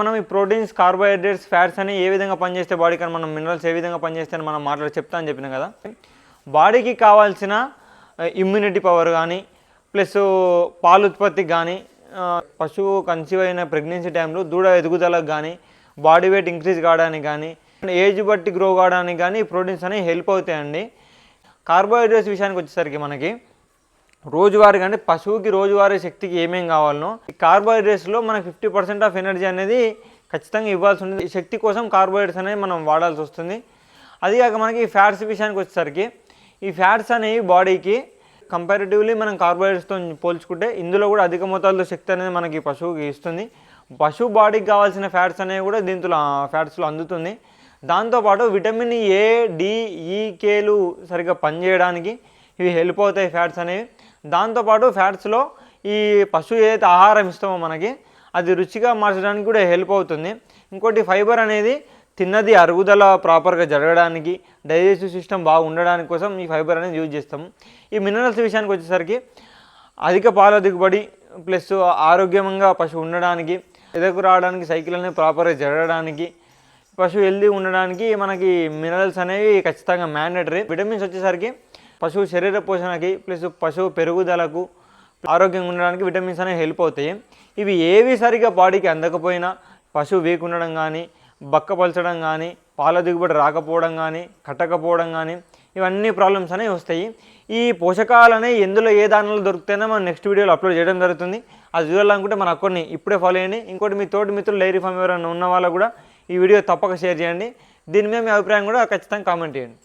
మనం ఈ proteins, carbohydrates, fats అని ఏ విధంగా పనిచేస్తే బాడీకి అని మనం మినరల్స్ ఏ విధంగా పనిచేస్తాయని మనం చెప్తా అని చెప్పినాం కదా. బాడీకి కావాల్సిన ఇమ్యూనిటీ పవర్ కానీ ప్లస్ పాలు ఉత్పత్తికి కానీ పశువు కన్సీవ్ అయిన ప్రెగ్నెన్సీ టైంలో దూడ ఎదుగుదలకు కానీ బాడీ వెయిట్ ఇంక్రీజ్ కావడానికి కానీ ఏజ్ బట్టి గ్రో కావడానికి కానీ ప్రోటీన్స్ అనేవి హెల్ప్ అవుతాయండి. కార్బోహైడ్రేట్స్ విషయానికి వచ్చేసరికి మనకి రోజువారీ అంటే పశువుకి రోజువారీ శక్తికి ఏమేం కావాలనో ఈ కార్బోహైడ్రేట్స్లో మనకి 50% ఆఫ్ ఎనర్జీ అనేది ఖచ్చితంగా ఇవ్వాల్సి ఉంటుంది. ఈ శక్తి కోసం కార్బోహైడ్రేట్స్ అనేవి మనం వాడాల్సి వస్తుంది. అది కాక మనకి ఈ ఫ్యాట్స్ విషయానికి వచ్చేసరికి ఈ ఫ్యాట్స్ అనేవి బాడీకి కంపారిటివ్లీ మనం కార్బోహైడ్రేట్స్తో పోల్చుకుంటే ఇందులో కూడా అధిక మొత్తాల్లో శక్తి అనేది మనకి పశువుకి ఇస్తుంది. పశువు బాడీకి కావాల్సిన ఫ్యాట్స్ అనేవి కూడా దీంట్లో ఫ్యాట్స్లో అందుతుంది. దాంతోపాటు విటమిన్ ఏ, డి, ఈ, కేలు సరిగ్గా పనిచేయడానికి ఇవి హెల్ప్ అవుతాయి ఫ్యాట్స్ అనేవి. దాంతోపాటు ఫ్యాట్స్లో ఈ పశువు ఏదైతే ఆహారం ఇస్తామో మనకి అది రుచిగా మార్చడానికి కూడా హెల్ప్ అవుతుంది. ఇంకోటి ఫైబర్ అనేది తిన్నది అరుగుదల ప్రాపర్గా జరగడానికి, డైజెస్టివ్ సిస్టమ్ బాగా ఉండడానికి కోసం ఈ ఫైబర్ అనేది యూజ్ చేస్తాము. ఈ మినరల్స్ విషయానికి వచ్చేసరికి అధిక పాల దిగుబడి ప్లస్ ఆరోగ్యంగా పశువు ఉండడానికి, ఎదకు రావడానికి, సైకిల్ అనేది ప్రాపర్గా జరగడానికి, పశువు హెల్తీ ఉండడానికి మనకి మినరల్స్ అనేవి ఖచ్చితంగా మ్యాండేటరీ. విటమిన్స్ వచ్చేసరికి పశువు శరీర పోషణకి ప్లస్ పశువు పెరుగుదలకు ఆరోగ్యంగా ఉండడానికి విటమిన్స్ అనేవి హెల్ప్ అవుతాయి. ఇవి ఏవి సరిగా బాడీకి అందకపోయినా పశువు వీక్ ఉండడం కానీ, బక్కపలచడం కానీ, పాల దిగుబడి రాకపోవడం కానీ, కట్టకపోవడం కానీ ఇవన్నీ ప్రాబ్లమ్స్ అనేవి వస్తాయి. ఈ పోషకాలు అనేవి ఎందులో ఏ దానిలో దొరుకుతాయో మనం నెక్స్ట్ వీడియోలో అప్లోడ్ చేయడం జరుగుతుంది. అది చూడాలనుకుంటే మన అకౌంట్ని ఇప్పుడే ఫాలో చేయండి. ఇంకోటి మీ తోటి మిత్రులు డైరీ ఫామ్ ఎవరైనా ఉన్న వాళ్ళు కూడా ఈ వీడియో తప్పక షేర్ చేయండి. దీని మీద మీ అభిప్రాయం కూడా ఖచ్చితంగా కామెంట్ చేయండి.